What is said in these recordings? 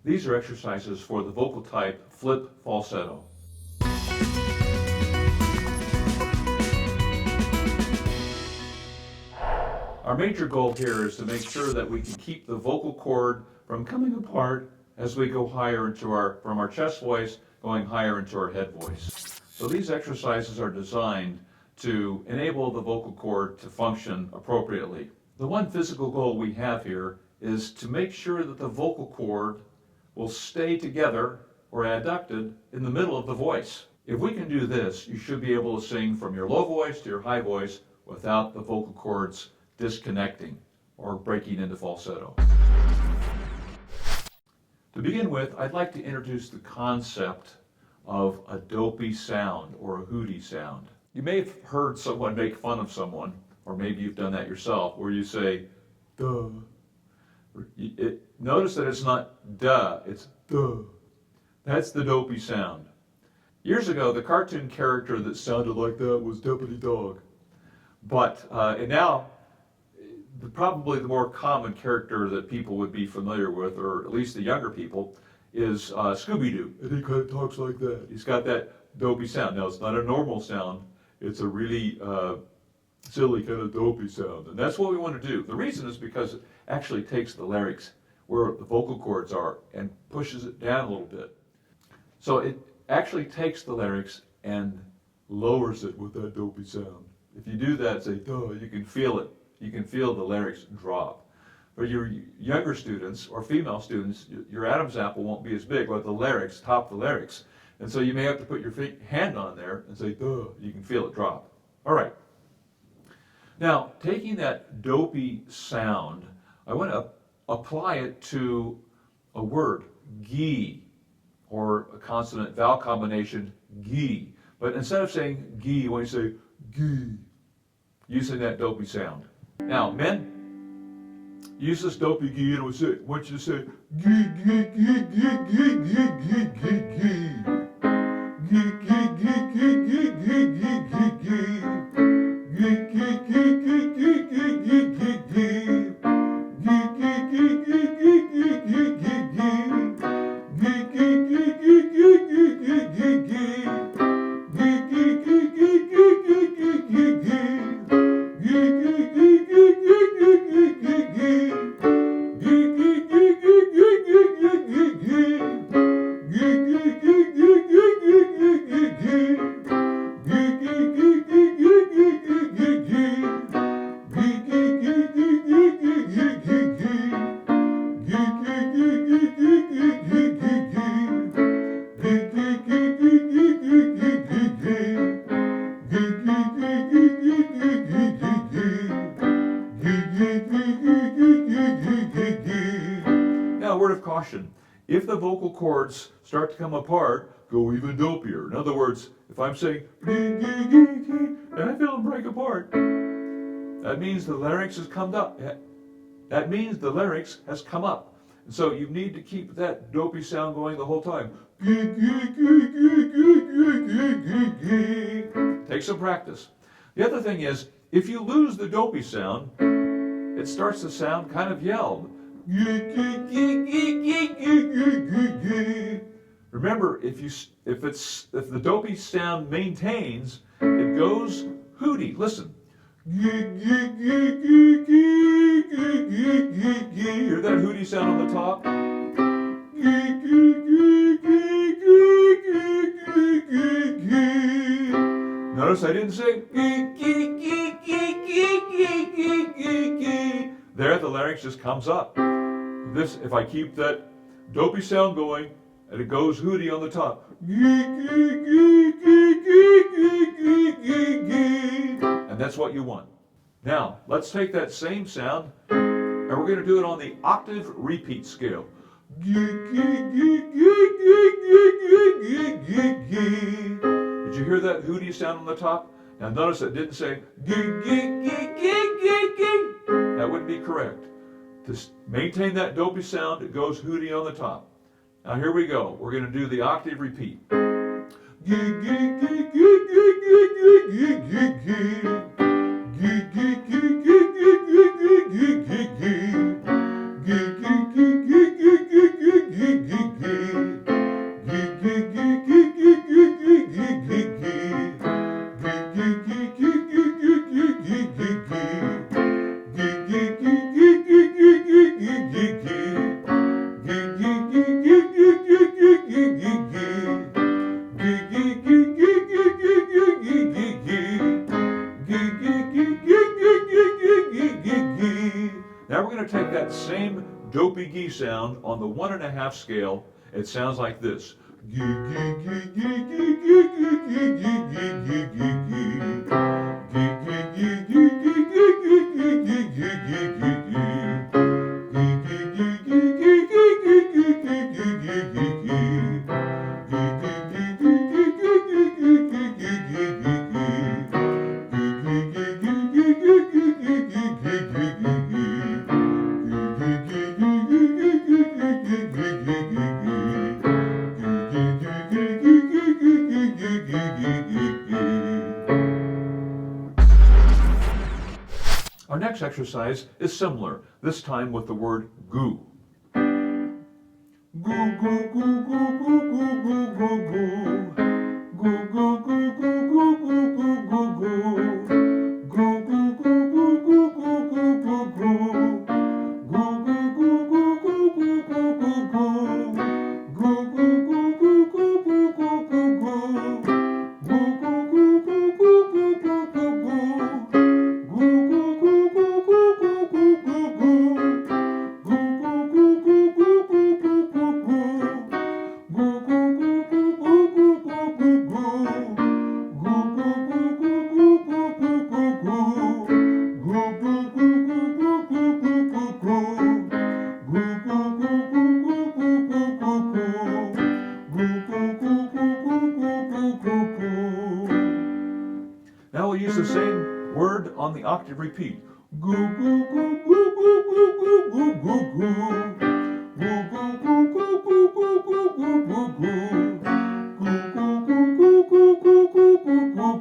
These are exercises for the vocal type flip-falsetto. Our major goal here is to make sure that we can keep the vocal cord from coming apart as we go higher into from our chest voice going higher into our head voice. So these exercises are designed to enable the vocal cord to function appropriately. The one physical goal we have here is to make sure that the vocal cord will stay together or adducted in the middle of the voice. If we can do this, you should be able to sing from your low voice to your high voice without the vocal cords disconnecting or breaking into falsetto. To begin with, I'd like to introduce the concept of a dopey sound or a hooty sound. You may have heard someone make fun of someone, or maybe you've done that yourself, where you say, duh. Notice that it's not duh, it's duh. That's the dopey sound. Years ago, the cartoon character that sounded like that was Deputy Dog. But and now, probably the more common character that people would be familiar with, or at least the younger people, is Scooby-Doo. And he kind of talks like that. He's got that dopey sound. Now, it's not a normal sound. It's a really silly kind of dopey sound. And that's what we want to do. The reason is because it actually takes the larynx where the vocal cords are and pushes it down a little bit. So it actually takes the larynx and lowers it with that dopey sound. If you do that, say, duh, you can feel it. You can feel the larynx drop. For your younger students or female students, your Adam's apple won't be as big, but the larynx, top of the larynx. And so you may have to put your hand on there and say, duh, you can feel it drop. All right. Now, taking that dopey sound, I want to apply it to a word, gi, or a consonant vowel combination, gi. But instead of saying gi, when you say gi, using that dopey sound. Now, men, use this dopey gi, and I want you to say gi, gi, gi, gi, gi, gi, gi, gi, gi. Gi, gi, gi, gi, gi, gi, gi, gi, gi. Gi, gi, gi, gi, gi, gi, gi, gi, gi. Gi, gi, gi, gi, gi, gi, gi, gi, gi. Gi, gi, gi, gi, gi, gi, gi, gi, gi. Gi, gi, gi, gi, gi, gi, gi, gi, gi. Gi, gi, gi, gi, gi, gi, gi, gi, gi. Gi, gi, gi, gi, gi, gi, gi, gi, gi. Gi, gi, gi, gi, gi, gi, gi, gi, gi. Gi, gi, gi, gi, gi, gi, gi, gi, gi. Gi, gi, gi, gi, gi, gi, gi, gi, gi. Gi, gi, gi, gi, gi, gi, gi, gi, gi. Gi, gi, gi, gi, gi, gi, gi, gi, gi. Gi, gi, gi, gi, gi, gi, gi, gi, gi. Gi, gi, gi, gi, gi, gi, gi, gi. Now, a word of caution. If the vocal cords start to come apart, go even dopier. In other words, if I'm saying gi, gi, gi, gi, and I feel them break apart, that means the larynx has come up. That means the larynx has come up. And so you need to keep that dopey sound going the whole time. Gi, gi, gi, gi, gi, gi, gi, gi, gi. Take some practice. The other thing is, if you lose the dopey sound, it starts to sound kind of yelled. Gi, gi, gi, gi, gi, gi, gi, gi, gi. Remember, if the dopey sound maintains, it goes hooty. Listen. Gi, gi, gi, gi, gi, gi, gi, gi, gi. Hear that hooty sound on the top? Gi, gi, gi, gi, gi, gi, gi, gi. Notice I didn't say gi, gi, gi, gi, gi, gi, gi, gi, gi. There, the larynx just comes up. This, if I keep that dopey sound going, and it goes hooty on the top. Gi, gi, gi, gi, gi, gi, gi, gi. And that's what you want. Now, let's take that same sound, and we're going to do it on the octave repeat scale. Gi, gi, gi, gi, gi, gi, gi, gi, gi. Did you hear that hooty sound on the top? Now notice it didn't say gi, gi, gi, gi, gi, gi. That wouldn't be correct. To maintain that dopey sound, it goes hooty on the top. Now here we go. We're going to do the octave repeat. Gi, gi, gi, gi, gi, gi, gi, gi, gi. Gi, gi, gi, gi, gi, gi, gi, gi, gi. Gi, gi, gi, gi, gi, gi, gi, gi, Now we're going to take that same Dopey G sound on the 1.5 scale. It sounds like this. Our next exercise is similar, this time with the word goo. Goo, goo, goo, goo, goo, goo, goo, goo, goo. Goo, goo, goo, goo, goo, goo, goo, goo, goo. Goo, goo, goo, goo, goo, goo, goo, goo, goo. Goo, goo, goo, goo, goo, goo, goo, goo, goo. Goo, goo, goo, goo, goo, goo, goo, goo, goo. Goo, goo, goo, goo, goo, goo, goo, goo, goo. Now we'll use the same word on the octave repeat. Goo, goo, goo, goo, goo, goo, goo, goo, goo. Goo, goo, goo, goo, goo, goo, goo, goo, goo, goo. Goo, goo, goo, goo, goo, goo, goo, goo, goo, goo.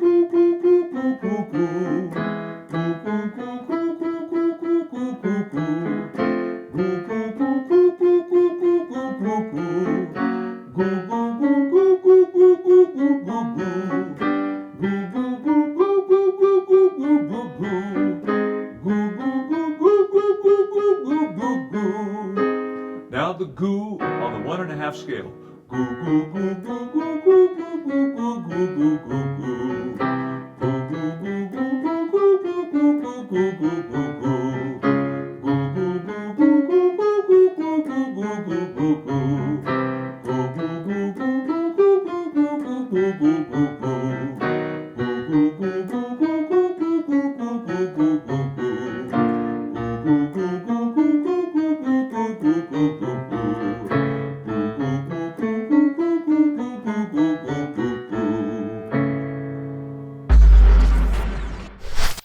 Goo, goo, goo, goo, goo, goo, goo, goo, goo, goo. Goo, goo, goo, goo, goo, goo, goo, goo, goo, goo. Goo, goo, goo, goo, goo, goo, goo, goo, goo, goo. Goo, goo, goo, goo, goo, goo, goo, goo, goo, goo. Now the goo on the 1.5 scale. Goo, goo, goo, goo, goo, goo, goo, goo, goo, goo, goo, goo. Goo, goo, goo, goo, goo, goo, goo, goo, goo, goo, goo, goo. Goo, goo, goo, goo, goo, goo, goo, goo, goo, goo, goo, goo, goo. Goo, goo, goo, goo, goo, goo, goo, goo, goo, goo, goo, goo, goo.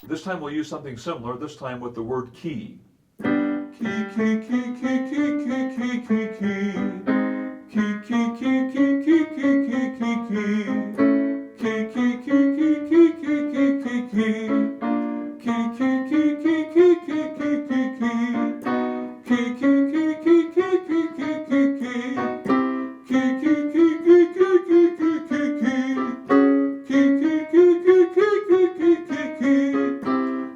This time we'll use something similar, this time with the word key. Key, key, key, key, key, key, key, key, key. Key, key, key, key, key, key, key, key, key. Key, key, key, key, key, key, key, key, key. Key, key, key, key, key, key, key, key, key. Key, key, key, key, key, key, key, key, key. Key, key, key, key, key, key, key, key, key. Key, key, key,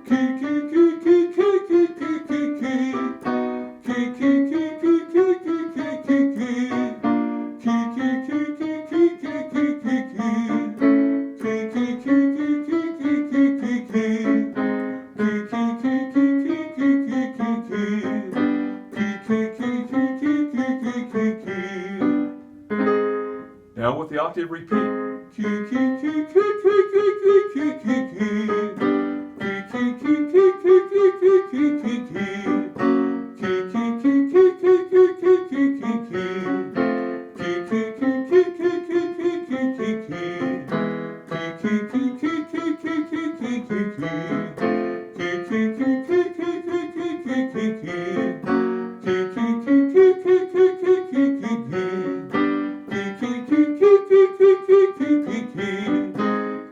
key, key, key, key, key, key. Key, key, key, key, key, key, key, key, key. Key, key, key, key, key, key, key, key, key. Key, key, key, key, key, key, key, key, key. Key, key, key, key, key, key, key, key, key. Key, key, key, key, key, key, key, key, key. Key, key, key, key, key, key, key, key. Now with the octave repeat. Key, key, key, key, key, key, key, key, key, key. Key, key, key, key, key, key, key, key, key, key. Key, key, key, key, key, key, key, key, key, key. Key, key, key, key, key, key, key, key, key, key. Key, key, key, key, key, key, key, key, key, key. Key, key, key, key, key, key, key, key, key, key. Key, key, key, key, key, key, key, key, key, key. Key, key, key, key, key, key, key, key, key, key.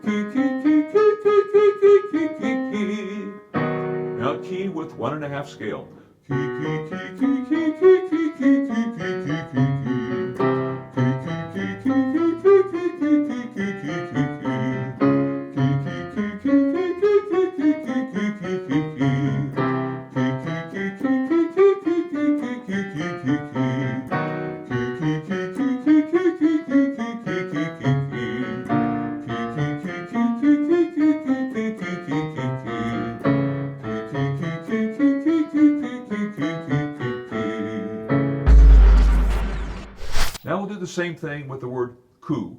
Key, key, key, key, key, key, key, key, key. Now key with 1.5 scale. Key, key, key, key, key. Now we'll do the same thing with the word coo.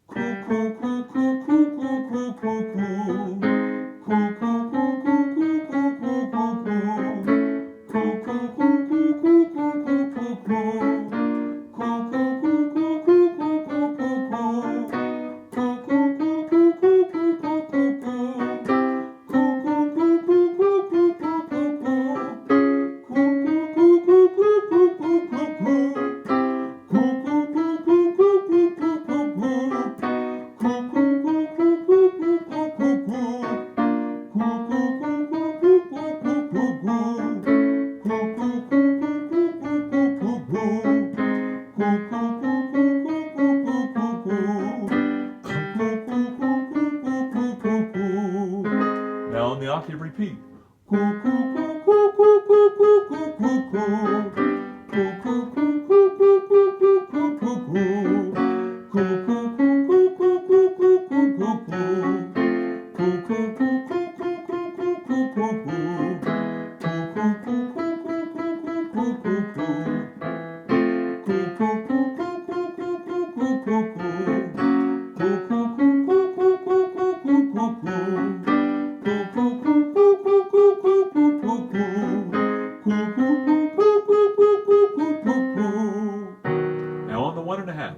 Coo, coo, coo, coo, coo, coo, coo, coo, coo. Coo, coo, coo, coo, coo, coo, coo, coo, coo. Coo, coo, coo, coo, coo, coo, coo, coo, coo. Coo, coo, coo, coo, coo, coo, coo, coo, coo. Coo, coo, coo, coo, coo, coo, coo, coo, coo. Coo, coo, coo, coo, coo, coo, coo, coo, coo. Coo, coo, coo, coo, coo, coo, coo, coo, coo. Now on the octave repeat. Now on the 1.5.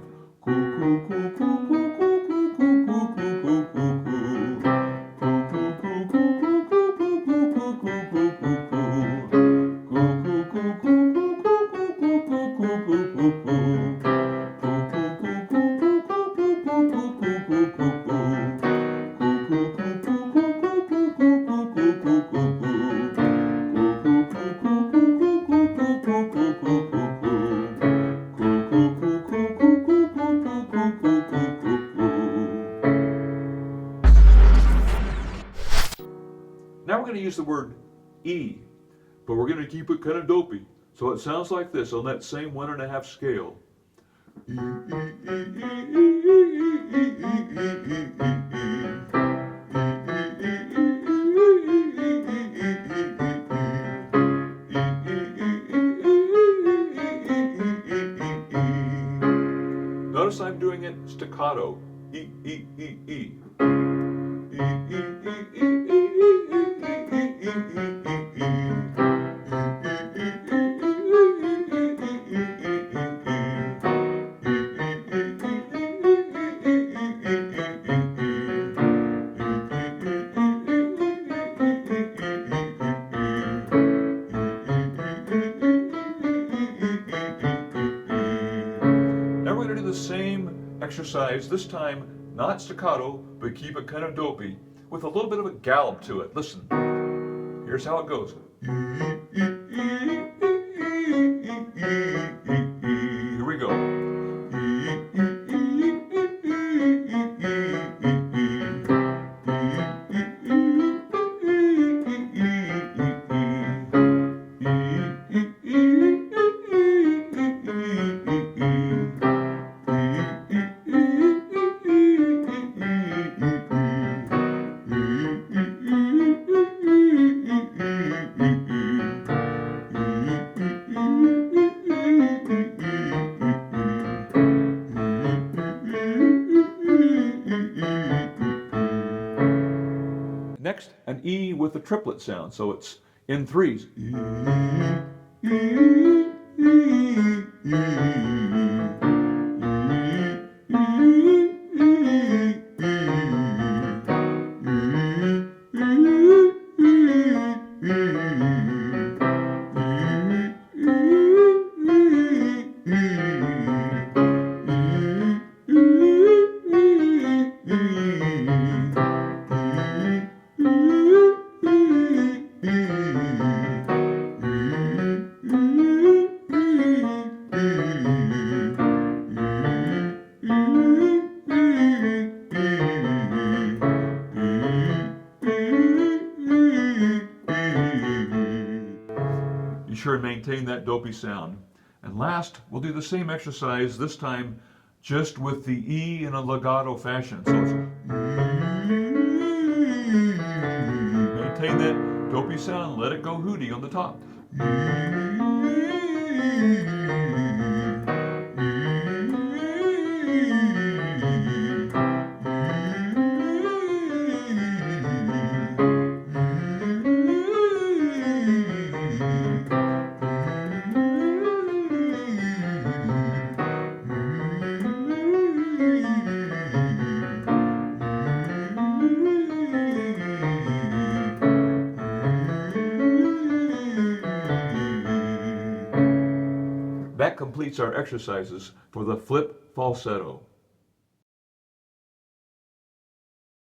Now we're going to use the word E, but we're going to keep it kind of dopey. So it sounds like this on that same 1.5 scale. E, E, E, E, Notice I'm doing it staccato. E, E, E, E. Now we're going to do the same exercise, this time not staccato, but keep it kind of dopey, with a little bit of a gallop to it. Listen, here's how it goes. Here we go. Next, an E with a triplet sound, so it's in threes. Be sure and maintain that dopey sound. And last, we'll do the same exercise, this time just with the E in a legato fashion. So it's maintain that dopey sound, let it go hooty on the top. That completes our exercises for the flip falsetto.